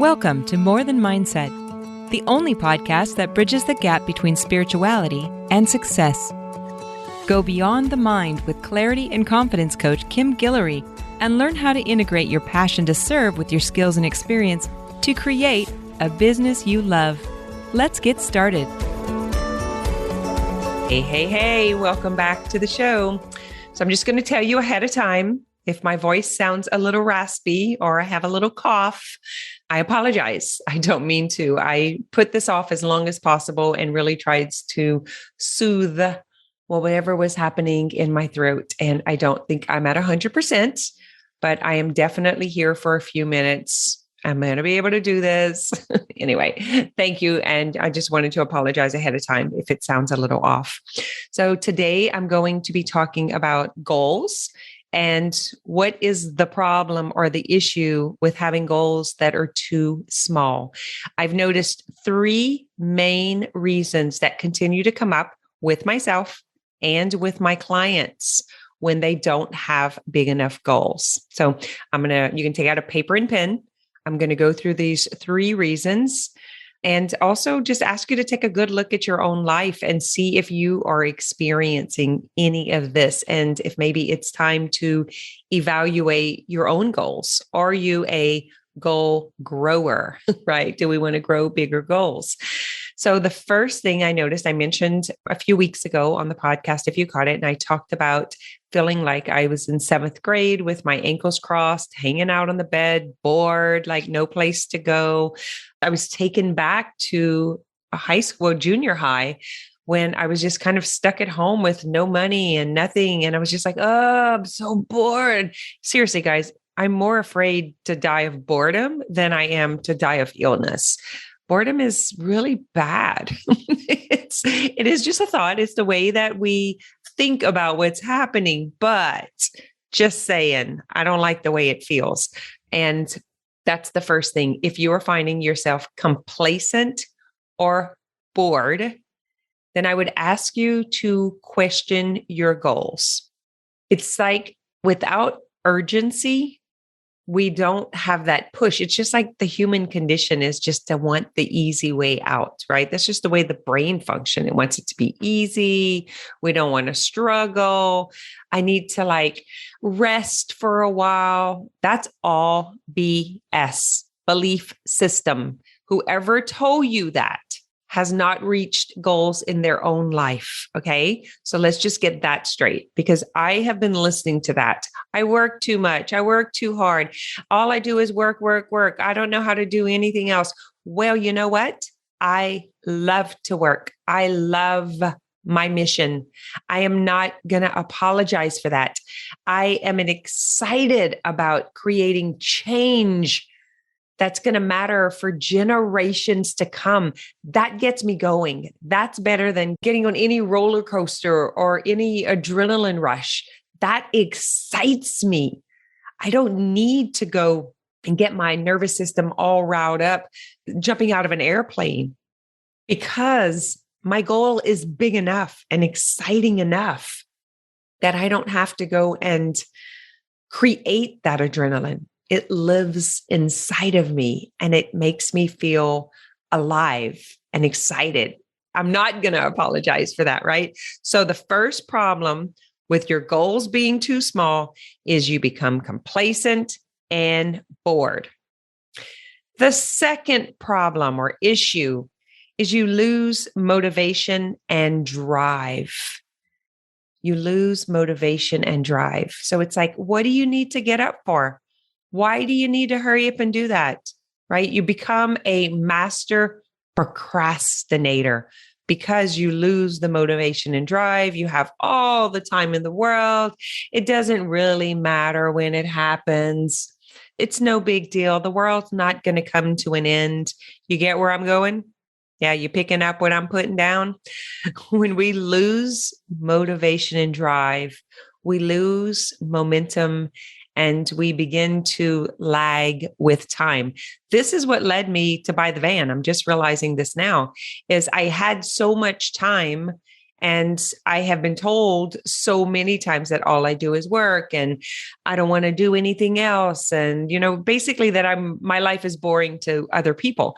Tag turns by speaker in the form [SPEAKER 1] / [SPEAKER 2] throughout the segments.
[SPEAKER 1] Welcome to More Than Mindset, the only podcast that bridges the gap between spirituality and success. Go beyond the mind with clarity and confidence coach Kim Guillory and learn how to integrate your passion to serve with your skills and experience to create a business you love. Let's get started. Hey, welcome back to the show. So I'm just going to tell you ahead of time, if my voice sounds a little raspy or I have a little cough, I apologize. I don't mean to. I put this off as long as possible and really tried to soothe whatever was happening in my throat. And I don't think I'm at 100%, but I am definitely here for a few minutes. I'm going to be able to do this. Anyway, thank you. And I just wanted to apologize ahead of time if it sounds a little off. So today I'm going to be talking about goals and what is the problem or the issue with having goals that are too small. I've noticed three main reasons that continue to come up with myself and with my clients when they don't have big enough goals. So you can take out a paper and pen. I'm going to go through these three reasons and also just ask you to take a good look at your own life and see if you are experiencing any of this and if maybe it's time to evaluate your own goals. Are you a goal grower, right? Do we want to grow bigger goals? So the first thing I noticed, I mentioned a few weeks ago on the podcast, if you caught it, and I talked about feeling like I was in seventh grade with my ankles crossed, hanging out on the bed, bored, like no place to go. I was taken back to a high school, junior high, when I was just kind of stuck at home with no money and nothing. And I was just like, oh, I'm so bored. Seriously, guys, I'm more afraid to die of boredom than I am to die of illness. Boredom is really bad. It is just a thought. It's the way that we think about what's happening, but just saying, I don't like the way it feels. And that's the first thing. If you are finding yourself complacent or bored, then I would ask you to question your goals. It's like without urgency, we don't have that push. It's just like the human condition is just to want the easy way out, right? That's just the way the brain functions. It wants it to be easy. We don't want to struggle. I need to rest for a while. That's all BS, belief system. Whoever told you that has not reached goals in their own life. Okay. So let's just get that straight because I have been listening to that. I work too much. I work too hard. All I do is work. I don't know how to do anything else. Well, you know what? I love to work. I love my mission. I am not going to apologize for that. I am excited about creating change that's going to matter for generations to come. That gets me going. That's better than getting on any roller coaster or any adrenaline rush. That excites me. I don't need to go and get my nervous system all riled up, jumping out of an airplane, because my goal is big enough and exciting enough that I don't have to go and create that adrenaline. It lives inside of me and it makes me feel alive and excited. I'm not going to apologize for that, right? So the first problem with your goals being too small is you become complacent and bored. The second problem or issue is you lose motivation and drive. You lose motivation and drive. So it's like, what do you need to get up for? Why do you need to hurry up and do that, right? You become a master procrastinator because you lose the motivation and drive. You have all the time in the world. It doesn't really matter when it happens. It's no big deal. The world's not going to come to an end. You get where I'm going? Yeah, you picking up what I'm putting down? When we lose motivation and drive, we lose momentum and we begin to lag with time. This is what led me to buy the van. I'm just realizing this now, is I had so much time And I have been told so many times that all I do is work and I don't want to do anything else. And, basically that my life is boring to other people.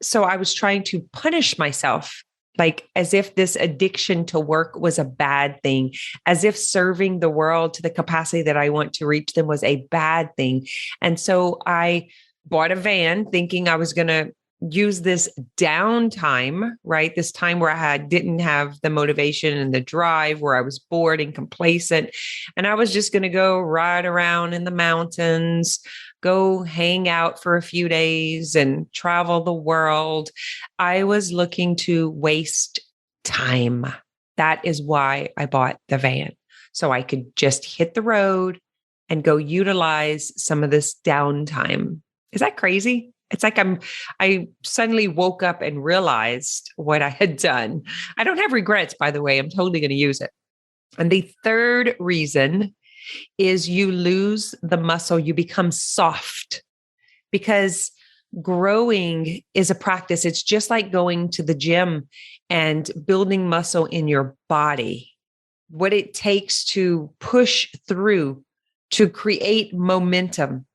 [SPEAKER 1] So I was trying to punish myself, like as if this addiction to work was a bad thing, as if serving the world to the capacity that I want to reach them was a bad thing. And so I bought a van thinking I was going to use this downtime, right? This time where didn't have the motivation and the drive, where I was bored and complacent. And I was just going to go ride around in the mountains, go hang out for a few days and travel the world. I was looking to waste time. That is why I bought the van. So I could just hit the road and go utilize some of this downtime. Is that crazy? It's like I suddenly woke up and realized what I had done. I don't have regrets, by the way. I'm totally going to use it. And the third reason is you lose the muscle, you become soft, because growing is a practice. It's just like going to the gym and building muscle in your body. What it takes to push through, to create momentum,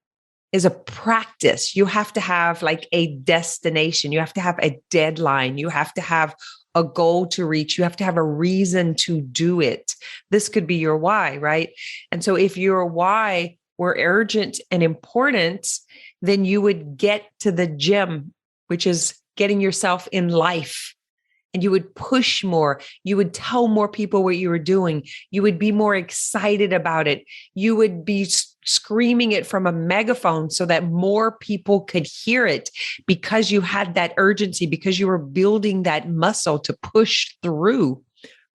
[SPEAKER 1] is a practice. You have to have like a destination. You have to have a deadline. You have to have a goal to reach. You have to have a reason to do it. This could be your why, right? And so if your why were urgent and important, then you would get to the gym, which is getting yourself in life. And you would push more. You would tell more people what you were doing. You would be more excited about it. You would be screaming it from a megaphone so that more people could hear it, because you had that urgency, because you were building that muscle to push through,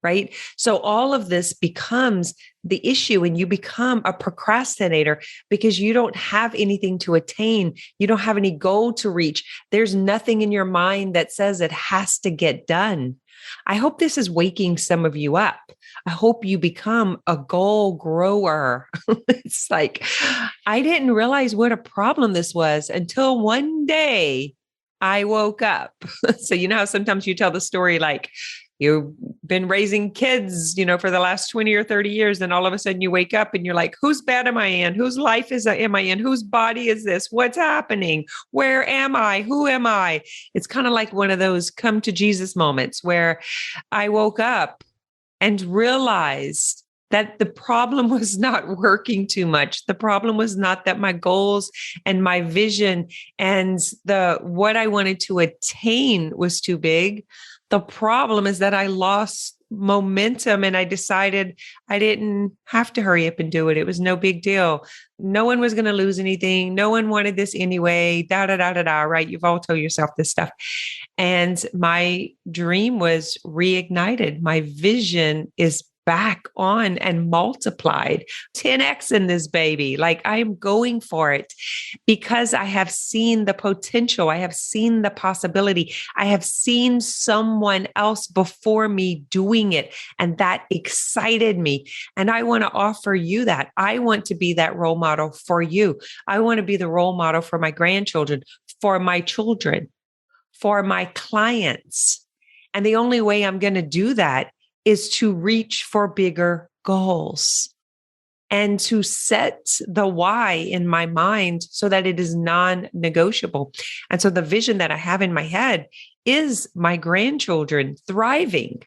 [SPEAKER 1] right? So all of this becomes the issue, and you become a procrastinator because you don't have anything to attain. You don't have any goal to reach. There's nothing in your mind that says it has to get done. I hope this is waking some of you up. I hope you become a goal grower. It's like, I didn't realize what a problem this was until one day I woke up. So, how sometimes you tell the story like, you've been raising kids, for the last 20 or 30 years. And all of a sudden you wake up and you're like, whose bed am I in? Whose life am I in? Whose body is this? What's happening? Where am I? Who am I? It's kind of like one of those come to Jesus moments where I woke up and realized that the problem was not working too much. The problem was not that my goals and my vision and what I wanted to attain was too big. The problem is that I lost momentum and I decided I didn't have to hurry up and do it. It was no big deal. No one was going to lose anything. No one wanted this anyway, right? You've all told yourself this stuff. And my dream was reignited. My vision is back on and multiplied 10x in this baby. Like, I'm going for it because I have seen the potential. I have seen the possibility. I have seen someone else before me doing it. And that excited me. And I want to offer you that. I want to be that role model for you. I want to be the role model for my grandchildren, for my children, for my clients. And the only way I'm going to do that is to reach for bigger goals and to set the why in my mind so that it is non-negotiable. And so the vision that I have in my head is my grandchildren thriving,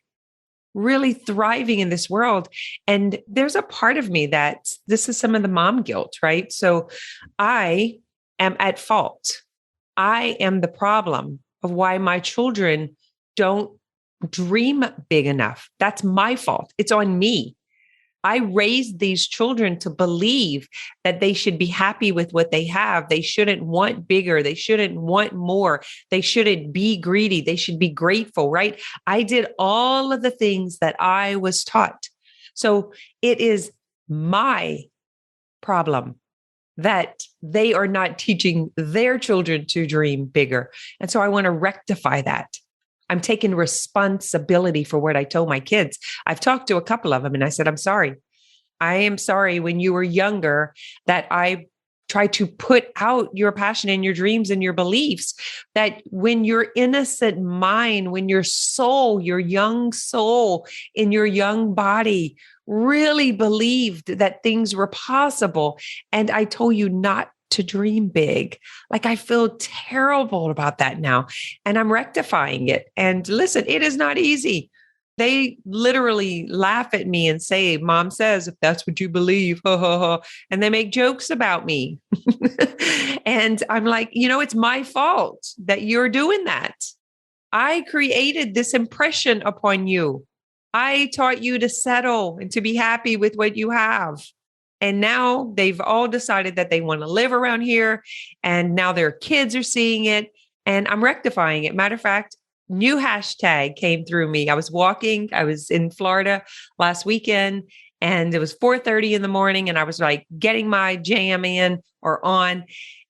[SPEAKER 1] really thriving in this world. And there's a part of me that this is some of the mom guilt, right? So I am at fault. I am the problem of why my children don't dream big enough. That's my fault. It's on me. I raised these children to believe that they should be happy with what they have. They shouldn't want bigger. They shouldn't want more. They shouldn't be greedy. They should be grateful, right? I did all of the things that I was taught. So it is my problem that they are not teaching their children to dream bigger. And so I want to rectify that. I'm taking responsibility for what I told my kids. I've talked to a couple of them and I said, I'm sorry. I am sorry when you were younger that I try to put out your passion and your dreams and your beliefs, that when your innocent mind, when your soul, your young soul in your young body really believed that things were possible. And I told you not to dream big. Like, I feel terrible about that now, and I'm rectifying it. And listen, it is not easy. They literally laugh at me and say, Mom says, if that's what you believe, ha, ha, ha. And they make jokes about me. And I'm like, it's my fault that you're doing that. I created this impression upon you. I taught you to settle and to be happy with what you have. And now they've all decided that they want to live around here. And now their kids are seeing it. And I'm rectifying it. Matter of fact, new hashtag came through me. I was in Florida last weekend, and it was 4:30 in the morning, and I was like getting my jam in or on.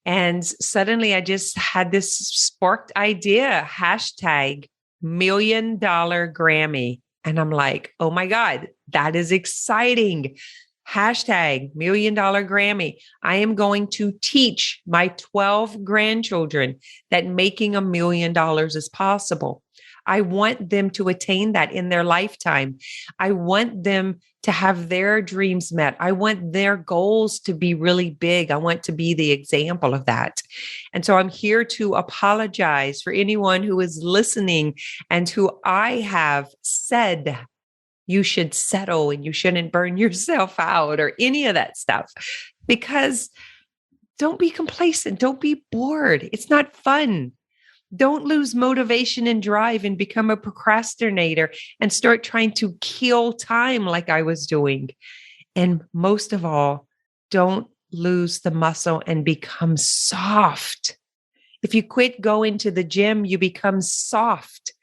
[SPEAKER 1] And suddenly I just had this sparked idea, hashtag $1 million Grammy. And I'm like, oh my God, that is exciting. Hashtag $1 million Grammy. I am going to teach my 12 grandchildren that making $1 million is possible. I want them to attain that in their lifetime. I want them to have their dreams met. I want their goals to be really big. I want to be the example of that. And so I'm here to apologize for anyone who is listening and who I have said you should settle and you shouldn't burn yourself out or any of that stuff. Because don't be complacent. Don't be bored. It's not fun. Don't lose motivation and drive and become a procrastinator and start trying to kill time like I was doing. And most of all, don't lose the muscle and become soft. If you quit going to the gym, you become soft.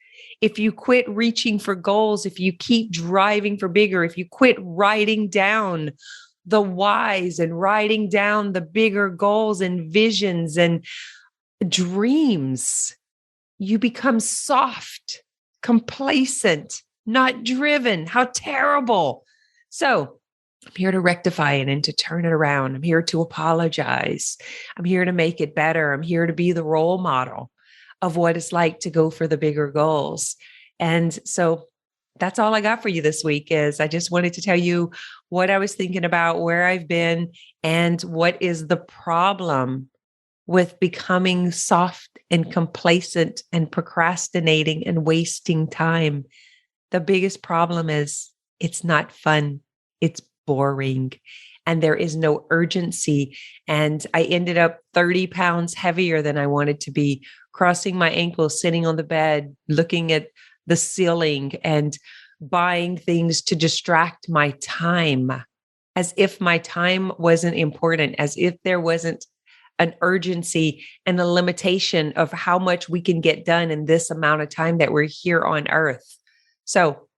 [SPEAKER 1] If you quit reaching for goals, if you keep driving for bigger, if you quit writing down the whys and writing down the bigger goals and visions and dreams, you become soft, complacent, not driven. How terrible. So I'm here to rectify it and to turn it around. I'm here to apologize. I'm here to make it better. I'm here to be the role model of what it's like to go for the bigger goals. And so that's all I got for you this week. Is I just wanted to tell you what I was thinking about, where I've been, and what is the problem with becoming soft and complacent and procrastinating and wasting time. The biggest problem is it's not fun. It's boring. And there is no urgency. And I ended up 30 pounds heavier than I wanted to be, crossing my ankles, sitting on the bed, looking at the ceiling and buying things to distract my time, as if my time wasn't important, as if there wasn't an urgency and a limitation of how much we can get done in this amount of time that we're here on earth. So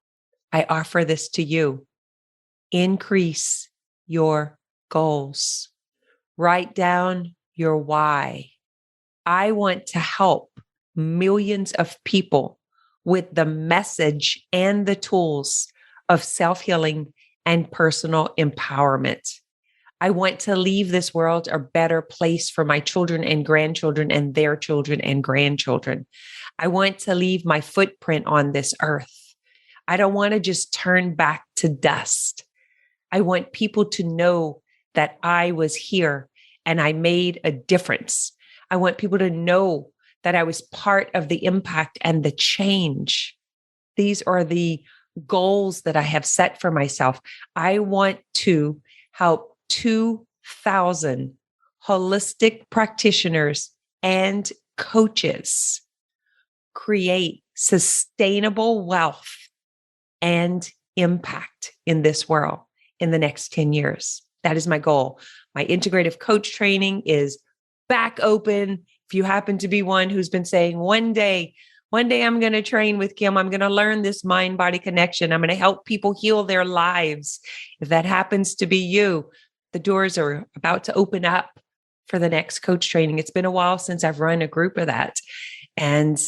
[SPEAKER 1] I offer this to you. Increase your goals. Write down your why. I want to help millions of people with the message and the tools of self-healing and personal empowerment. I want to leave this world a better place for my children and grandchildren and their children and grandchildren. I want to leave my footprint on this earth. I don't want to just turn back to dust. I want people to know that I was here and I made a difference. I want people to know that I was part of the impact and the change. These are the goals that I have set for myself. I want to help 2,000 holistic practitioners and coaches create sustainable wealth and impact in this world in the next 10 years. That is my goal. My integrative coach training is back open. If you happen to be one who's been saying, one day I'm going to train with Kim. I'm going to learn this mind-body connection. I'm going to help people heal their lives. If that happens to be you, the doors are about to open up for the next coach training. It's been a while since I've run a group of that. And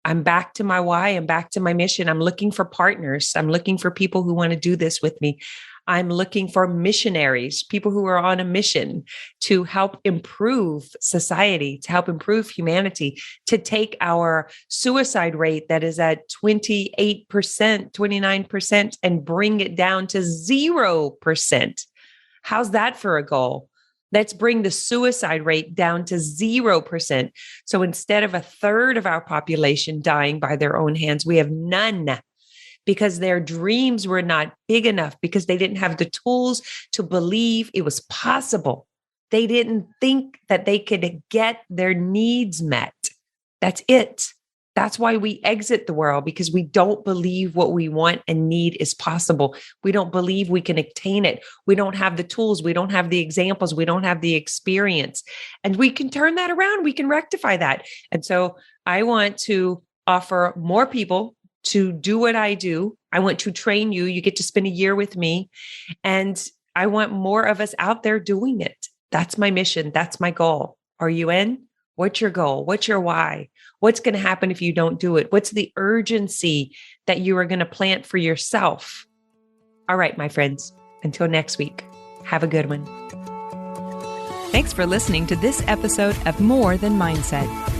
[SPEAKER 1] I'm back to my why. I'm back to my mission. I'm looking for partners. I'm looking for people who want to do this with me. I'm looking for missionaries, people who are on a mission to help improve society, to help improve humanity, to take our suicide rate that is at 28%, 29%, and bring it down to 0%. How's that for a goal? Let's bring the suicide rate down to 0%. So instead of a third of our population dying by their own hands, we have none, because their dreams were not big enough, because they didn't have the tools to believe it was possible. They didn't think that they could get their needs met. That's it. That's why we exit the world, because we don't believe what we want and need is possible. We don't believe we can attain it. We don't have the tools. We don't have the examples. We don't have the experience. And we can turn that around. We can rectify that. And so I want to offer more people to do what I do. I want to train you. You get to spend a year with me. And I want more of us out there doing it. That's my mission. That's my goal. Are you in? What's your goal? What's your why? What's going to happen if you don't do it? What's the urgency that you are going to plant for yourself? All right, my friends, until next week, have a good one.
[SPEAKER 2] Thanks for listening to this episode of More Than Mindset.